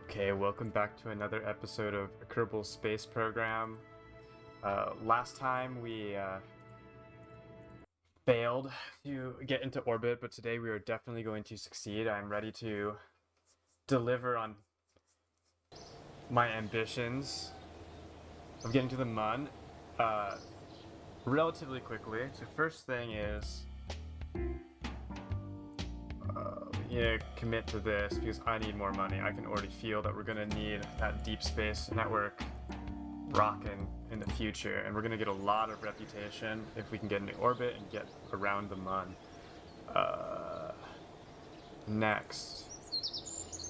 Okay, welcome back to another episode of Kerbal Space Program. Last time we failed to get into orbit, but today we are definitely going to succeed. I'm ready to deliver on my ambitions of getting to the Mun relatively quickly. So first thing is commit to this because I need more money. I can already feel that we're gonna need that deep space network rocking in the future, and we're gonna get a lot of reputation if we can get into orbit and get around the Mun. Next.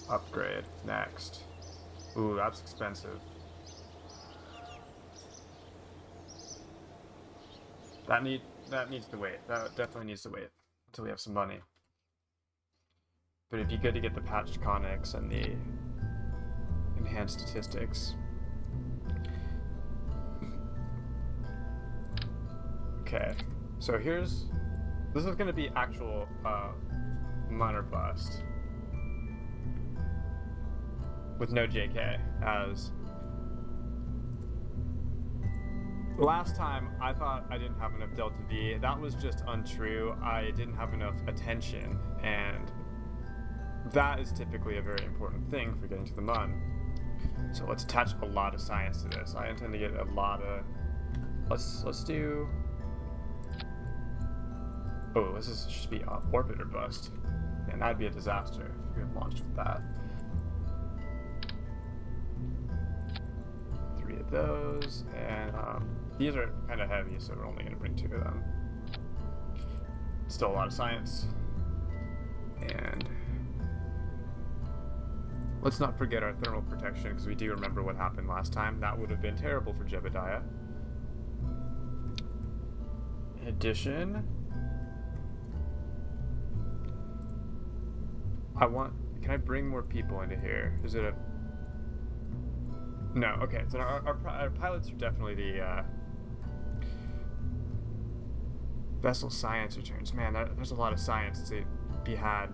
Upgrade. Next. Ooh, that's expensive. That needs to wait. That definitely needs to wait until we have some money. But it'd be good to get the patched conics and the enhanced statistics. Okay, so this is going to be actual Mun or bust with no JK, as last time I thought I didn't have enough Delta V. That was just untrue. I didn't have enough attention, and that is typically a very important thing for getting to the Mun. So let's attach a lot of science to this. I intend to get a lot of... Let's do... Oh, this should be orbit or bust. And that'd be a disaster if we had launched with that. 3 of those, and these are kind of heavy, so we're only going to bring 2 of them. Still a lot of science. And let's not forget our thermal protection, because we do remember what happened last time. That would have been terrible for Jebediah. In addition, can I bring more people into here? Is it a... No, okay, so our pilots are definitely the vessel science returns. Man, there's a lot of science to be had.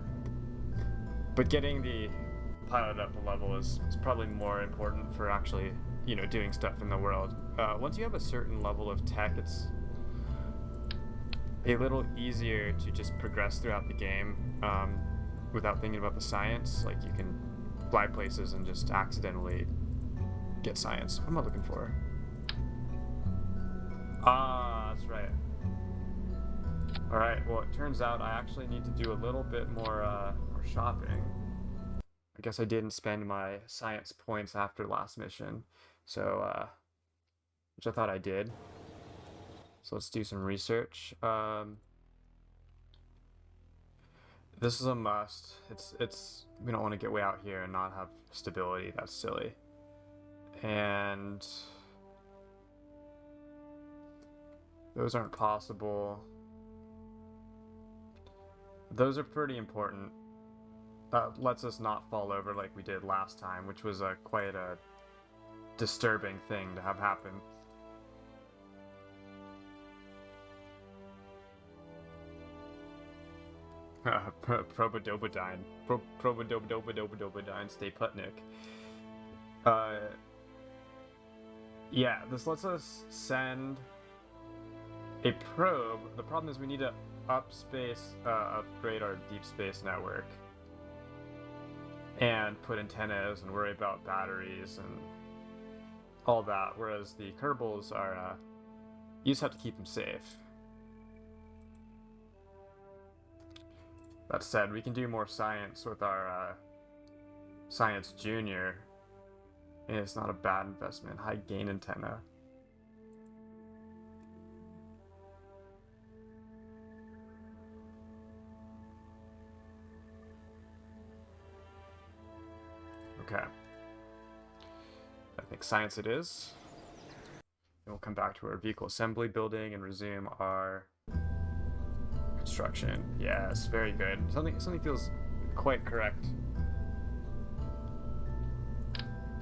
But getting the pilot up a level is probably more important for actually, doing stuff in the world. Once you have a certain level of tech, it's a little easier to just progress throughout the game without thinking about the science. Like, you can fly places and just accidentally get science. What am I looking for? Ah, that's right. Alright, well, it turns out I actually need to do a little bit more shopping. I guess I didn't spend my science points after last mission, so, which I thought I did. So let's do some research. This is a must. We don't want to get way out here and not have stability. That's silly. And those aren't possible. Those are pretty important. That lets us not fall over like we did last time, which was quite a disturbing thing to have happen. Probodobodine. Probodobodobodobodine. Stay Putnik. Yeah, this lets us send a probe. The problem is we need to upgrade our deep space network and put antennas and worry about batteries and all that, whereas the Kerbals are, you just have to keep them safe. That said, we can do more science with our Science Junior, and it's not a bad investment. High gain antenna. Okay. I think science it is. Then we'll come back to our vehicle assembly building and resume our construction. Yes, very good. Something feels quite correct.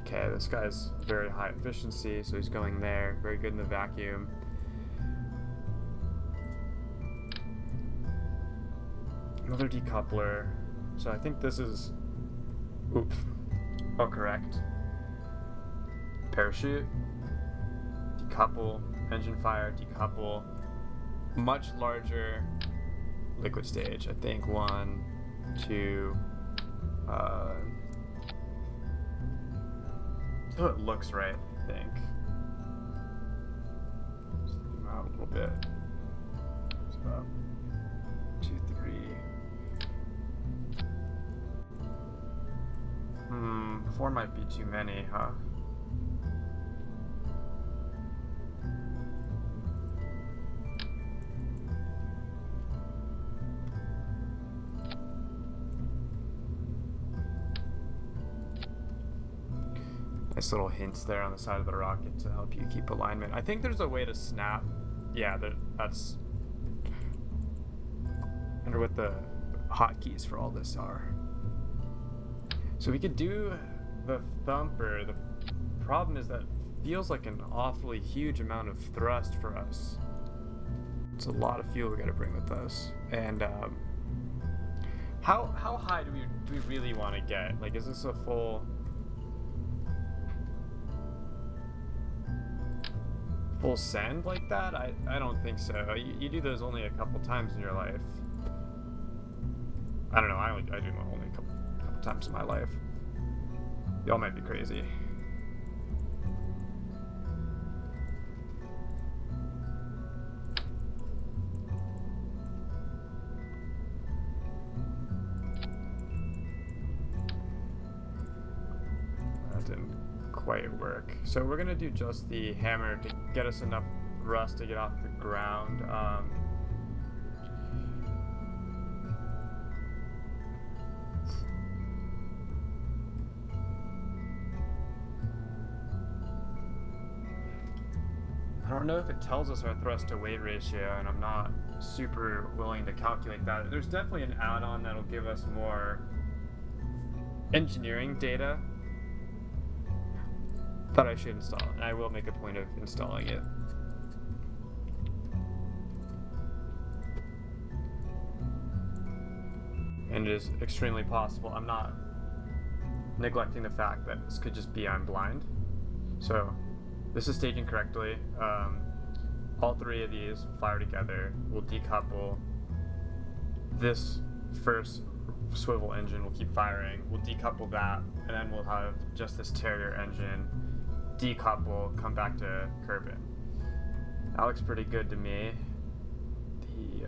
Okay, this guy's very high efficiency, so he's going there. Very good in the vacuum. Another decoupler. So I think this is... Oops. Oh, correct. Parachute. Decouple. Engine fire. Decouple. Much larger liquid stage. I think 1, 2. So it looks right, I think. Zoom out a little bit. It's about 2, 3. 4 might be too many, huh? Nice little hints there on the side of the rocket to help you keep alignment. I think there's a way to snap. Yeah, that's. I wonder what the hotkeys for all this are. So we could do the thumper. The problem is that it feels like an awfully huge amount of thrust for us. It's a lot of fuel we got to bring with us. And how high do we really want to get? Like, is this a full send like that? I don't think so. You do those only a couple times in your life. I don't know. I do them only a couple times in my life. Y'all might be crazy. That didn't quite work. So we're gonna do just the hammer to get us enough thrust to get off the ground. I don't know if it tells us our thrust to weight ratio, and I'm not super willing to calculate that. There's definitely an add-on that'll give us more engineering data that I should install, and I will make a point of installing it. And it is extremely possible. I'm not neglecting the fact that this could just be I'm blind. So this is staging correctly. All 3 of these will fire together. We'll decouple. This first swivel engine will keep firing. We'll decouple that, and then we'll have just this Terrier engine decouple, come back to Kerbal. That looks pretty good to me. The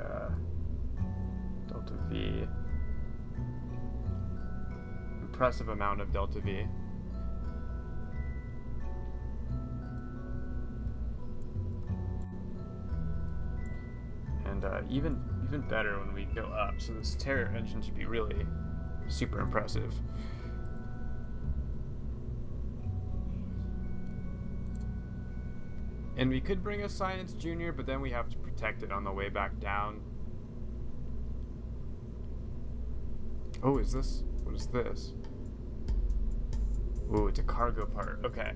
Delta V. Impressive amount of Delta V. And even better when we go up. So this Terrier engine should be really super impressive. And we could bring a Science Junior, but then we have to protect it on the way back down. Oh, what is this? Ooh, it's a cargo part. Okay.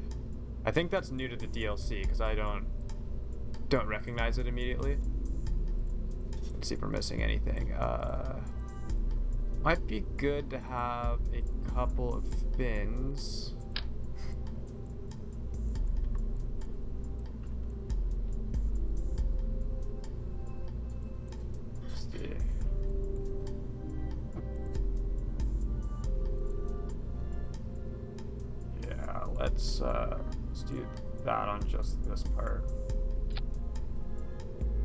I think that's new to the DLC, because I don't recognize it immediately. Let's see if we're missing anything. Might be good to have a couple of fins. Let's do that on just this part.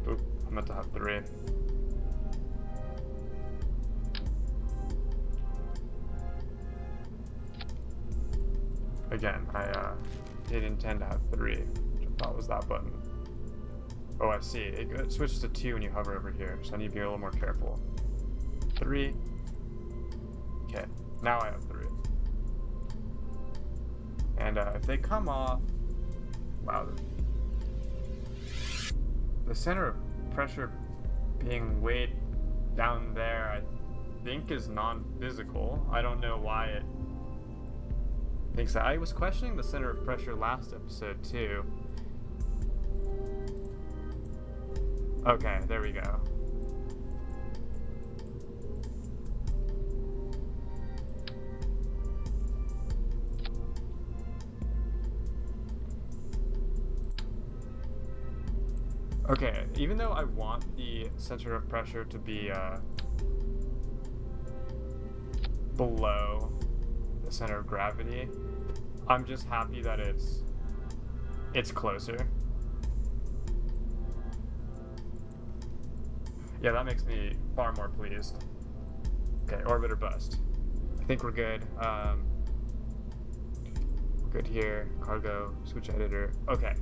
Oop, I meant to have 3. Again, I did intend to have 3, which I thought was that button. Oh, I see. It switches to 2 when you hover over here, so I need to be a little more careful. 3. Okay, now I have 3. And if they come off, wow, the center of pressure being weighed down there, I think is non-physical. I don't know why it thinks that. I was questioning the center of pressure last episode too. Okay, there we go. Okay, even though I want the center of pressure to be below the center of gravity, I'm just happy that it's closer. Yeah, that makes me far more pleased. Okay, orbit or bust. I think we're good. Good here. Cargo, switch editor. Okay,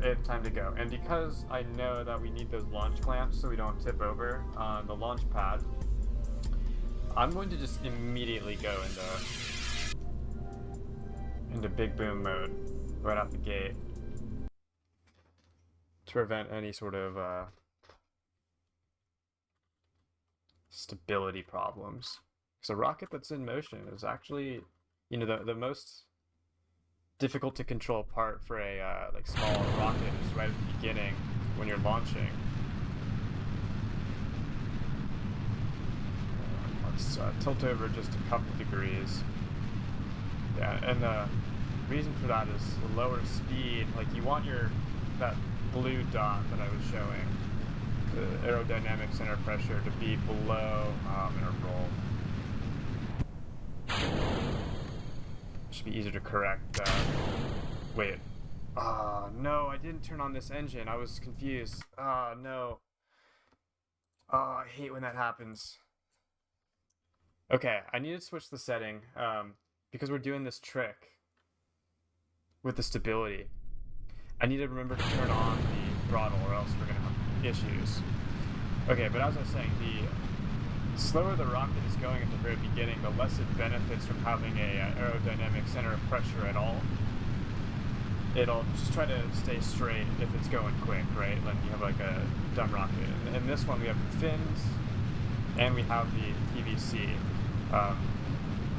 it's time to go. And because I know that we need those launch clamps so we don't tip over on the launch pad, I'm going to just immediately go into big boom mode right out the gate to prevent any sort of stability problems. Because a rocket that's in motion is actually, you know, the most difficult to control part for a like small rocket is right at the beginning when you're launching. Let's tilt over just a couple degrees. Yeah, and the reason for that is the lower speed. Like you want that blue dot that I was showing, the aerodynamic center pressure, to be below. I'm gonna roll. Should be easier to correct. Wait. Oh, no, I didn't turn on this engine. I was confused. Oh, no. Oh, I hate when that happens. Okay, I need to switch the setting because we're doing this trick with the stability. I need to remember to turn on the throttle or else we're going to have issues. Okay, but as I was saying, the slower the rocket is going at the very beginning, the less it benefits from having a aerodynamic center of pressure at all. It'll just try to stay straight if it's going quick, right? Like you have like a dumb rocket. In this one, we have the fins, and we have the PVC,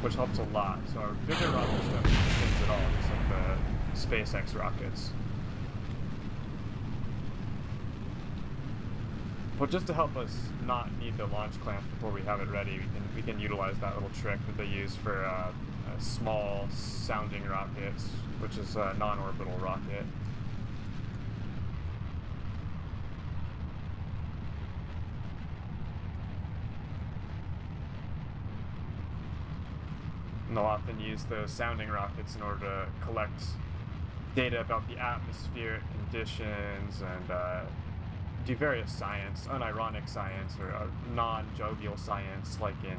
which helps a lot. So our bigger rockets don't need fins at all, just like the SpaceX rockets. But just to help us not need the launch clamp before we have it ready, we can utilize that little trick that they use for small sounding rockets, which is a non-orbital rocket. And they'll often use those sounding rockets in order to collect data about the atmospheric conditions and do various science, unironic science, or non-jovial science, like in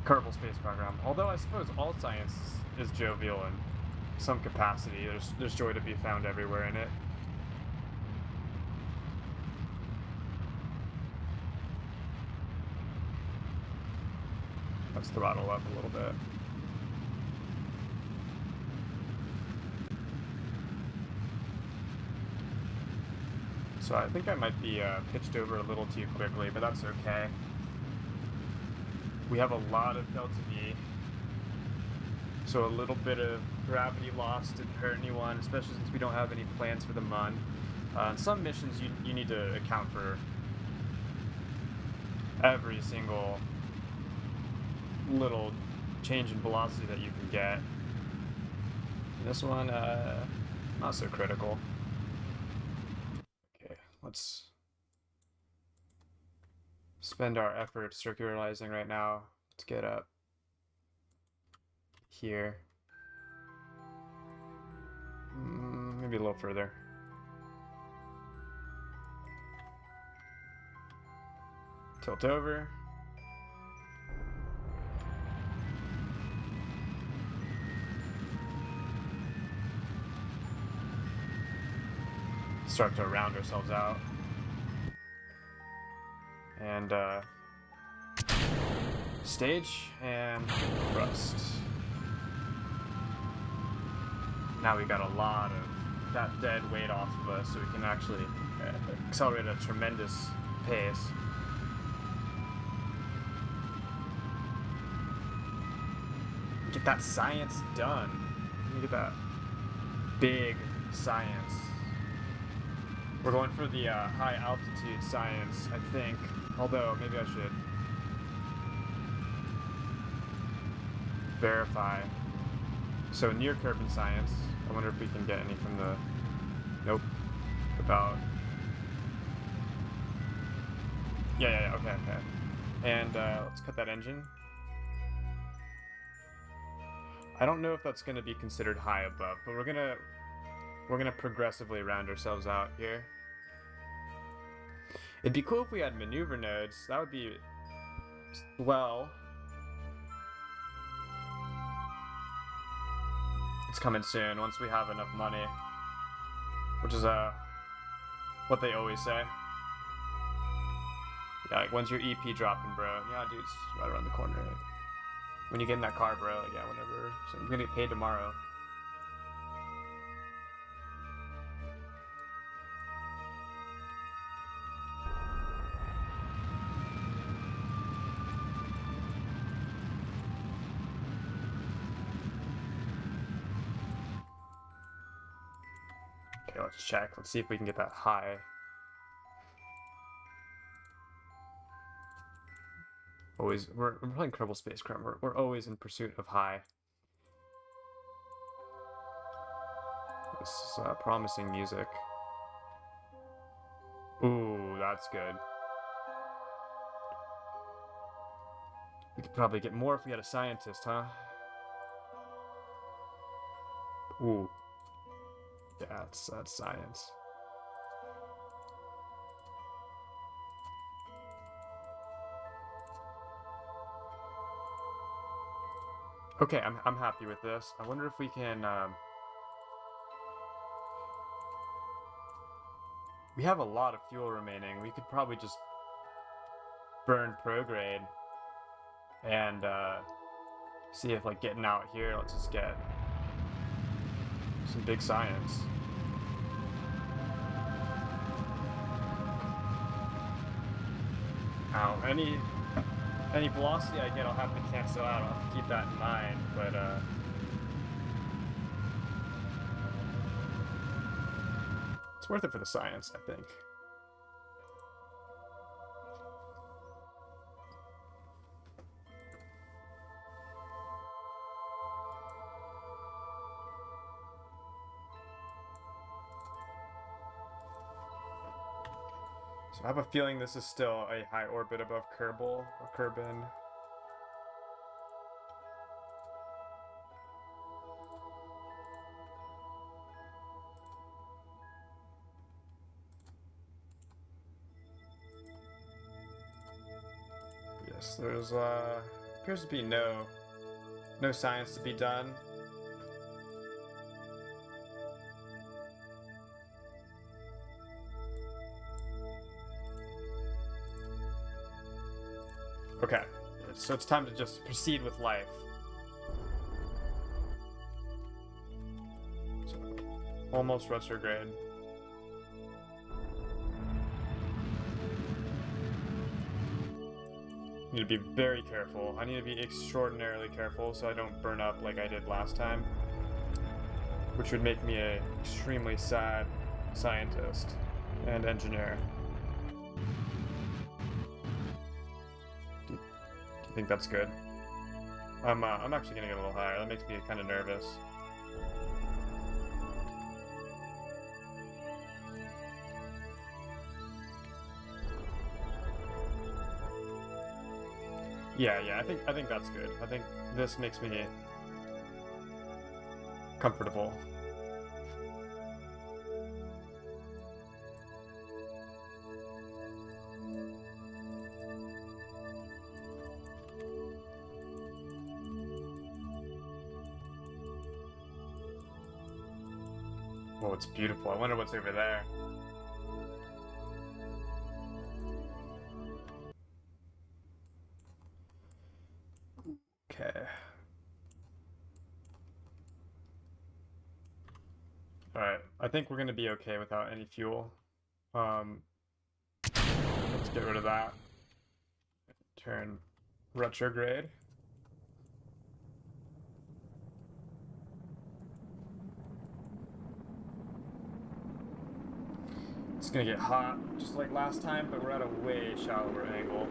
Kerbal space program. Although I suppose all science is jovial in some capacity. There's joy to be found everywhere in it. Let's throttle up a little bit. So I think I might be pitched over a little too quickly, but that's okay. We have a lot of delta V, so a little bit of gravity loss didn't hurt anyone, especially since we don't have any plans for the Mun. On some missions, you need to account for every single little change in velocity that you can get. This one, not so critical. Okay, let's spend our efforts circularizing right now. Let's get up here. Maybe a little further. Tilt over. Start to round ourselves out. And stage and thrust. Now we got a lot of that dead weight off of us, so we can actually accelerate at a tremendous pace. Get that science done. Look at that big science. We're going for the high altitude science, I think. Although, maybe I should verify. So near Kerbal science, I wonder if we can get any from the, nope, about Yeah, okay, okay. And let's cut that engine. I don't know if that's going to be considered high above, but we're gonna progressively round ourselves out here. It'd be cool if we had maneuver nodes. That would be well. It's coming soon once we have enough money, which is what they always say. Yeah, like when's your EP dropping, bro? Yeah, dude, it's right around the corner. When you get in that car, bro. Like, yeah, whenever. So I'm gonna get paid tomorrow. Okay, let's check. Let's see if we can get that high. Always, we're playing Kerbal Spacecraft. We're always in pursuit of high. This is promising music. Ooh, that's good. We could probably get more if we had a scientist, huh? Ooh. Yeah, that's science. Okay, I'm happy with this. I wonder if we can. We have a lot of fuel remaining. We could probably just burn prograde and see if like getting out here. Let's just get some big science. Ow, any velocity I get, I'll have to cancel out. I'll have to keep that in mind. But it's worth it for the science, I think. So I have a feeling this is still a high orbit above Kerbal or Kerbin. Yes, there's appears to be no science to be done. Okay, so it's time to just proceed with life. So, almost retrograde. Need to be very careful. I need to be extraordinarily careful so I don't burn up like I did last time, which would make me an extremely sad scientist and engineer. Do you think that's good? I'm actually gonna get a little higher. That makes me kind of nervous. Yeah, I think that's good. I think this makes me comfortable. Oh, it's beautiful. I wonder what's over there. Okay. Alright, I think we're gonna be okay without any fuel. Let's get rid of that. Turn retrograde. It's gonna get hot, just like last time, but we're at a way shallower angle.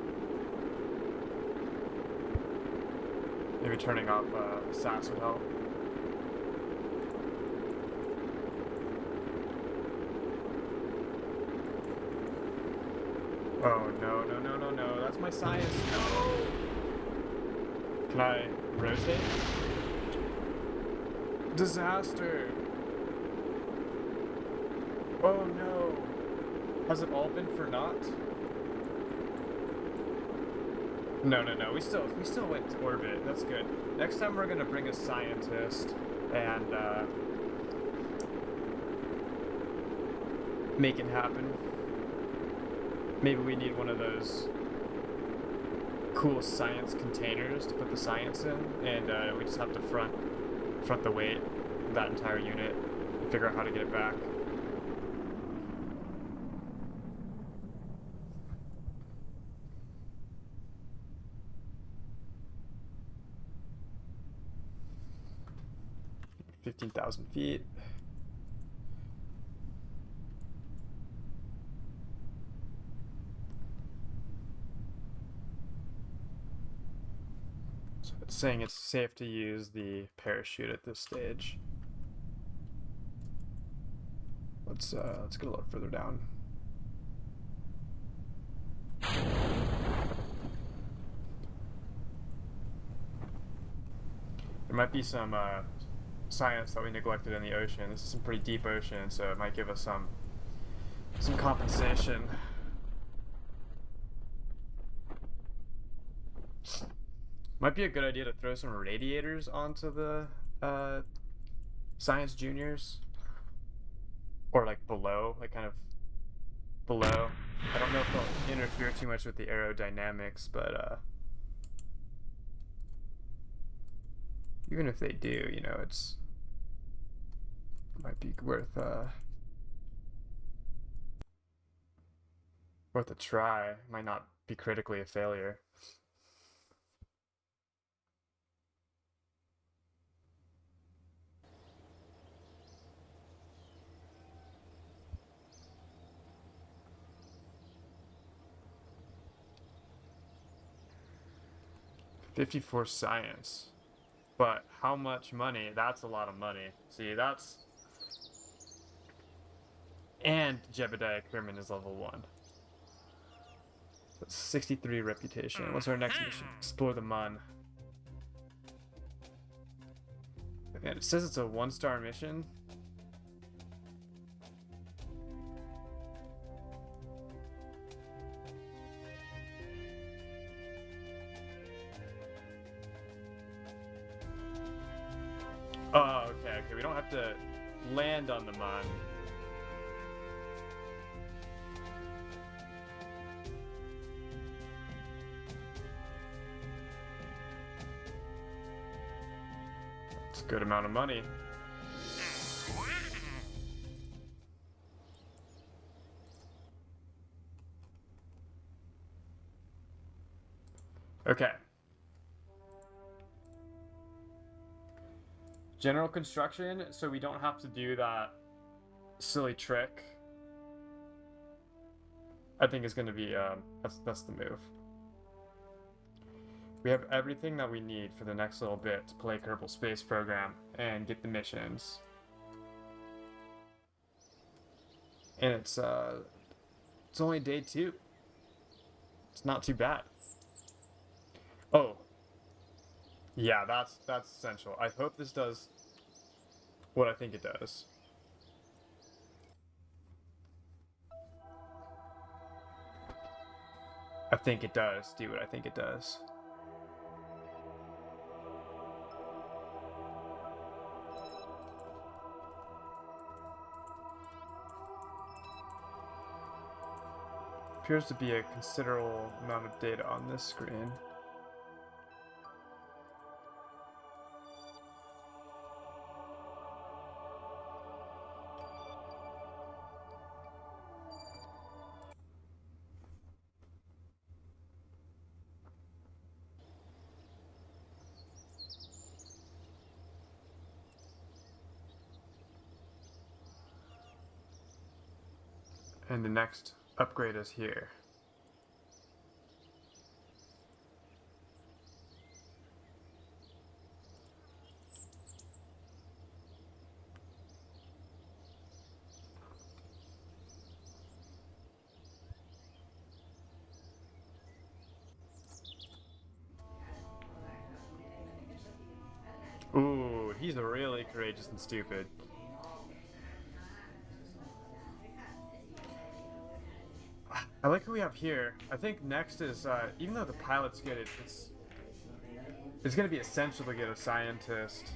Maybe turning off SAS would help. Oh, no, no, no, no, no. That's my science. No! Can I rotate? Disaster! Oh, no. Has it all been for naught? No, no, no. We still went to orbit. That's good. Next time we're gonna bring a scientist and make it happen. Maybe we need one of those cool science containers to put the science in, and we just have to front the weight, that entire unit, and figure out how to get it back. $15,000 feet. So it's saying it's safe to use the parachute at this stage. Let's get a little further down. There might be some science that we neglected in the ocean. This is some pretty deep ocean, so it might give us some compensation. Might be a good idea to throw some radiators onto the science juniors, or like below, like kind of below. I don't know if they'll interfere too much with the aerodynamics, but even if they do, you know, it might be worth a try. Might not be critically a failure. $54 science. But how much money? That's a lot of money. See, that's... And Jebediah Kerman is level 1. That's 63 reputation. What's our next mission? Explore the Mun. And it says it's a 1-star mission. Oh, okay. We don't have to land on the Mun. It's a good amount of money. Okay. General construction, so we don't have to do that silly trick. I think is going to be that's the move. We have everything that we need for the next little bit to play Kerbal Space Program and get the missions. And it's only day 2. It's not too bad. Oh. Yeah, that's essential. I hope this does what I think it does. I think it does do what I think it does. Appears to be a considerable amount of data on this screen. And the next upgrade is here. Ooh, he's really courageous and stupid. I like who we have here. I think next is, even though the pilot's good, it's going to be essential to get a scientist.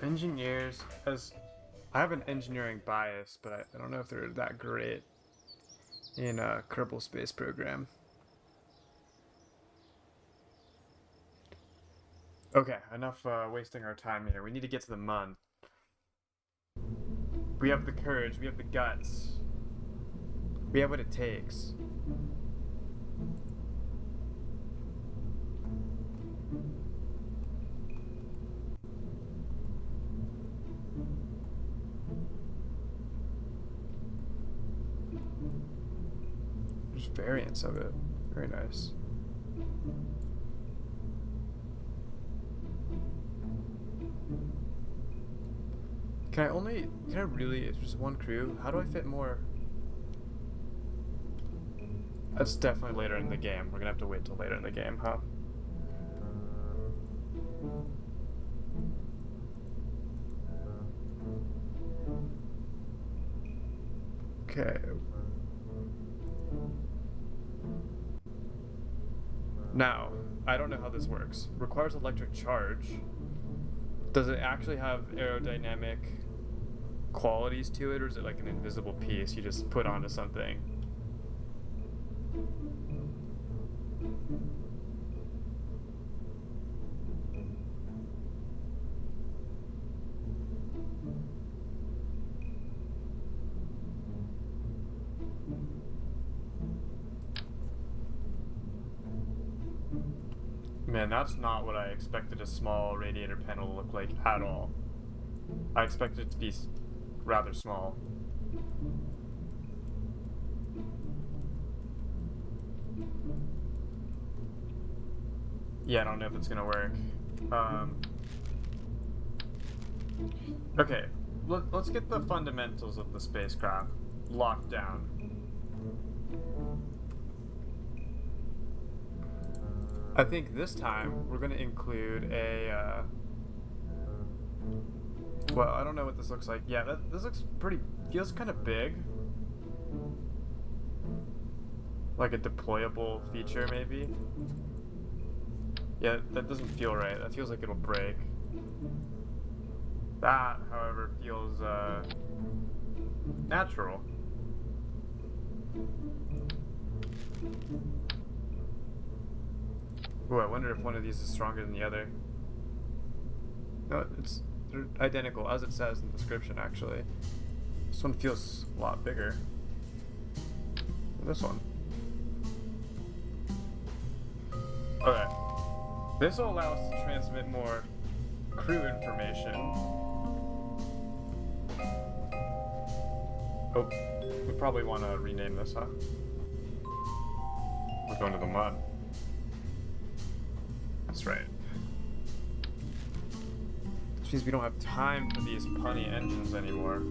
Engineers, as I have an engineering bias, but I don't know if they're that great in Kerbal Space Program. Okay, enough wasting our time here. We need to get to the Mun. We have the courage, we have the guts, we have what it takes. There's variants of it. Very nice. Can I really, it's just one crew? How do I fit more? That's definitely later in the game. We're gonna have to wait till later in the game, huh? Okay. Now, I don't know how this works. Requires electric charge. Does it actually have aerodynamic qualities to it, or is it like an invisible piece you just put onto something? Man, that's not what I expected a small radiator panel to look like at all. I expected it to be rather small. Yeah, I don't know if it's gonna work. Okay, let's get the fundamentals of the spacecraft locked down. I think this time we're going to include a, well, I don't know what this looks like. Yeah, this looks pretty, feels kind of big. Like a deployable feature, maybe. Yeah, that doesn't feel right. That feels like it'll break. That, however, feels, natural. Ooh, I wonder if one of these is stronger than the other. No, they're identical, as it says in the description, actually. This one feels a lot bigger than this one. Okay. This will allow us to transmit more crew information. Oh, we probably want to rename this, huh? We're going to the mud. That's right. Which means we don't have time for these punny engines anymore.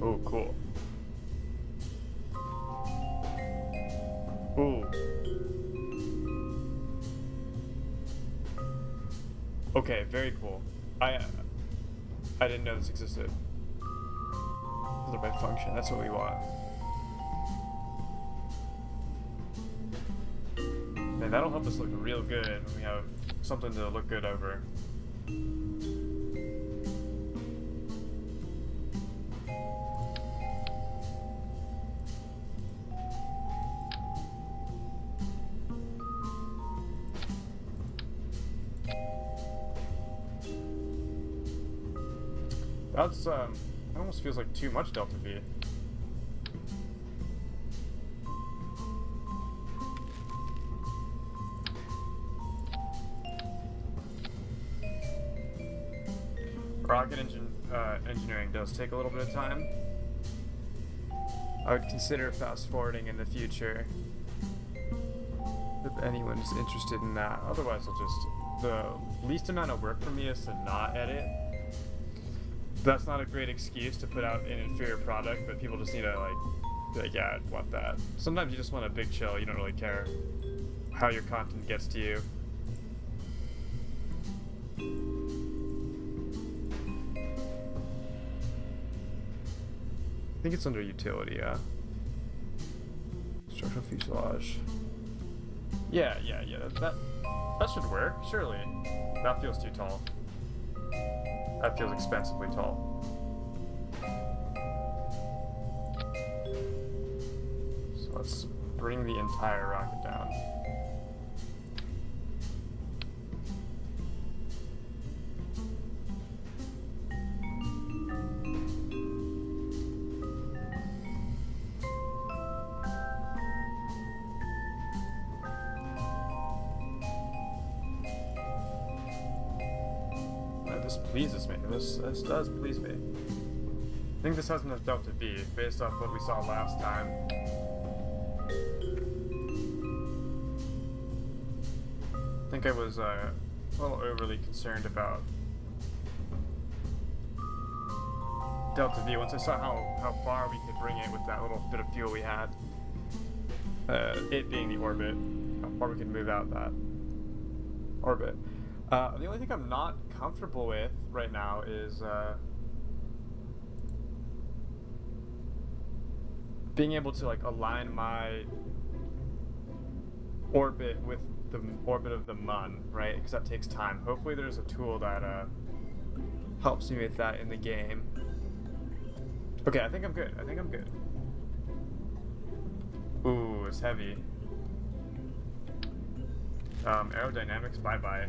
Oh, cool. Ooh. Okay, very cool. I didn't know this existed. Filter by function, that's what we want. Man, that'll help us look real good when we have something to look good over. That's, it almost feels like too much Delta V. Engineering does take a little bit of time. I would consider fast forwarding in the future if anyone's interested in that. Otherwise, the least amount of work for me is to not edit. That's not a great excuse to put out an inferior product, but people just need to be like, yeah, I want that. Sometimes you just want a big chill. You don't really care how your content gets to you. I think it's under utility, yeah. Structural fuselage. Yeah. That should work, surely. That feels too tall. That feels expensively tall. So let's bring the entire rocket down. This pleases me. This does please me. I think this has enough delta V based off what we saw last time. I think I was a little overly concerned about delta V once I saw how far we could bring it with that little bit of fuel we had. It being the orbit, how far we could move out that orbit. The only thing I'm not comfortable with right now is being able to align my orbit with the orbit of the Mun, right? Because that takes time. Hopefully there's a tool that helps me with that in the game. Okay, I think I'm good. Ooh, it's heavy. Aerodynamics, bye-bye.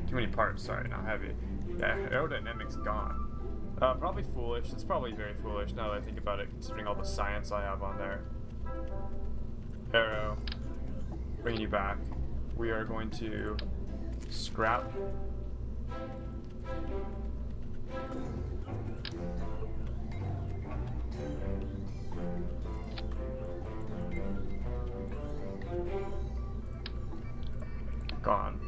Too many parts, sorry, not heavy. Yeah, aerodynamics gone. Probably foolish. It's probably very foolish now that I think about it, considering all the science I have on there. Aero, bringing you back. We are going to scrap. Gone.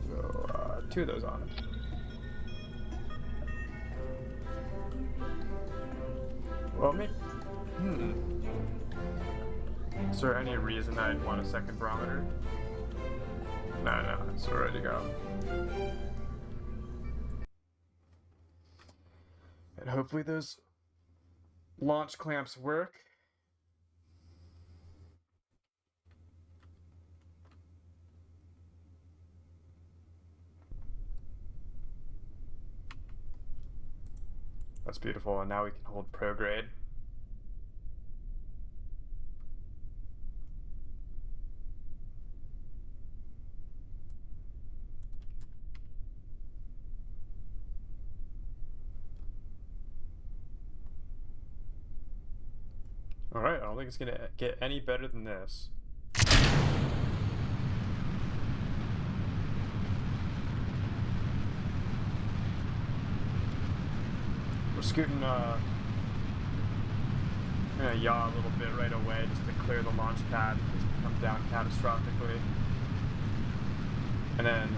So, 2 of those on. Well, maybe. Is there any reason I'd want a second barometer? No, it's ready to go. And hopefully those launch clamps work. That's beautiful, and now we can hold prograde. Alright, I don't think it's gonna get any better than this. We're scooting, I'm gonna yaw a little bit right away just to clear the launch pad because we come down catastrophically. And then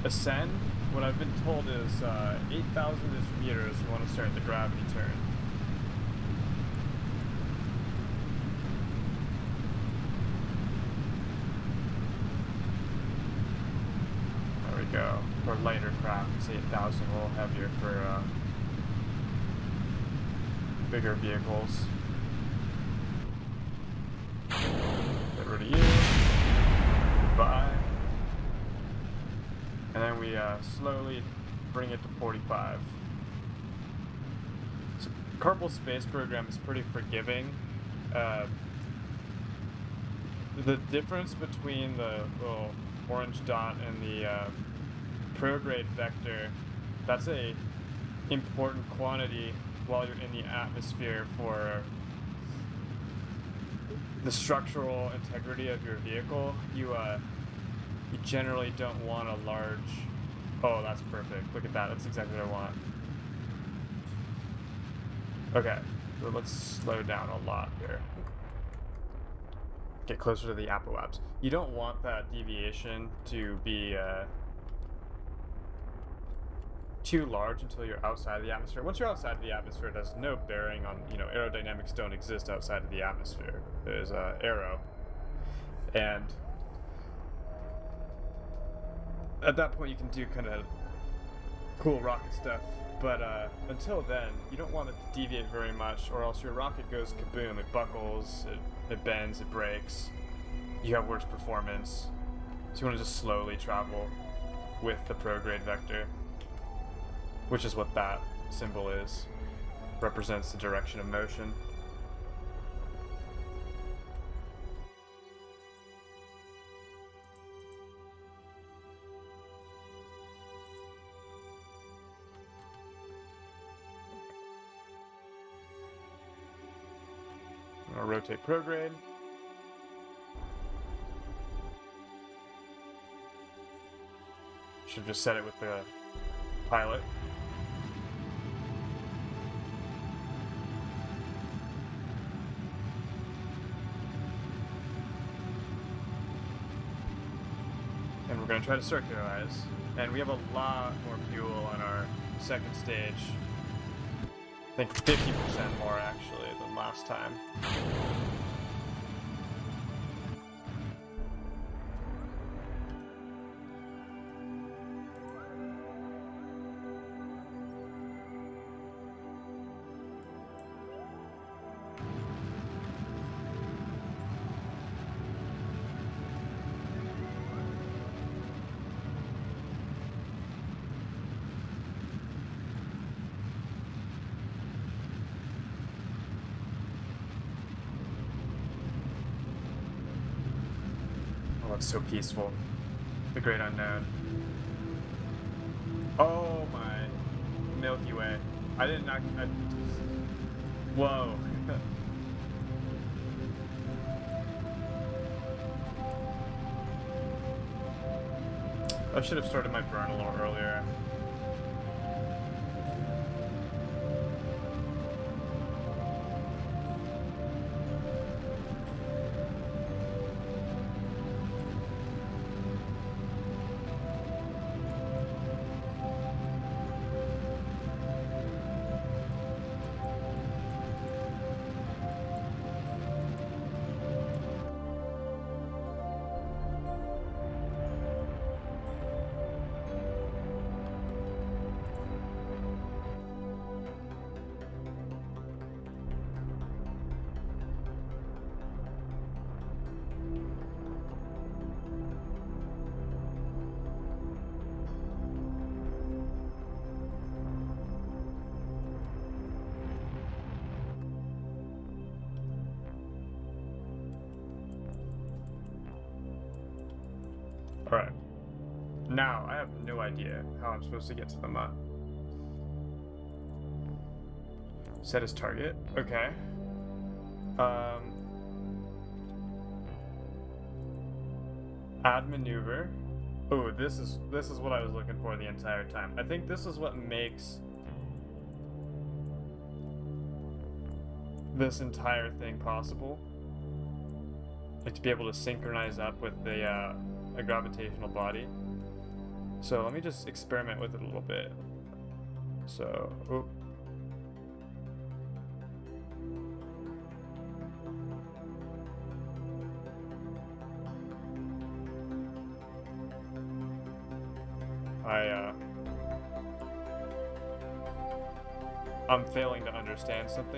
ascend, what I've been told is 8,000-ish meters you want to start the gravity turn. There we go. For lighter craft, it's 8,000, a little heavier for bigger vehicles. Get rid of you. Bye. And then we slowly bring it to 45. So Kerbal space program is pretty forgiving. The difference between the little orange dot and the prograde vector, that's a important quantity while you're in the atmosphere for the structural integrity of your vehicle, you generally don't want a large. Oh, that's perfect. Look at that. That's exactly what I want. Okay, so let's slow down a lot here. Get closer to the apoapse. You don't want that deviation to be too large until you're outside of the atmosphere. Once you're outside of the atmosphere, it has no bearing on, aerodynamics don't exist outside of the atmosphere. There's aero. And at that point, you can do kind of cool rocket stuff. But until then, you don't want it to deviate very much, or else your rocket goes kaboom. It buckles, it bends, it breaks. You have worse performance. So you want to just slowly travel with the prograde vector, which is what that symbol is. Represents the direction of motion. I'm gonna rotate prograde. Should just set it with the pilot. And we're going to try to circularize. And we have a lot more fuel on our second stage. I think 50% more actually than last time. Oh, it's so peaceful. The great unknown. Oh my Milky Way. I didn't whoa. I should have started my burn a little earlier. Alright. Now, I have no idea how I'm supposed to get to the mud. Set as target. Okay. Add maneuver. Oh, this is what I was looking for the entire time. I think this is what makes this entire thing possible. Like to be able to synchronize up with a gravitational body. So let me just experiment with it a little bit. So, oh. I'm failing to understand something.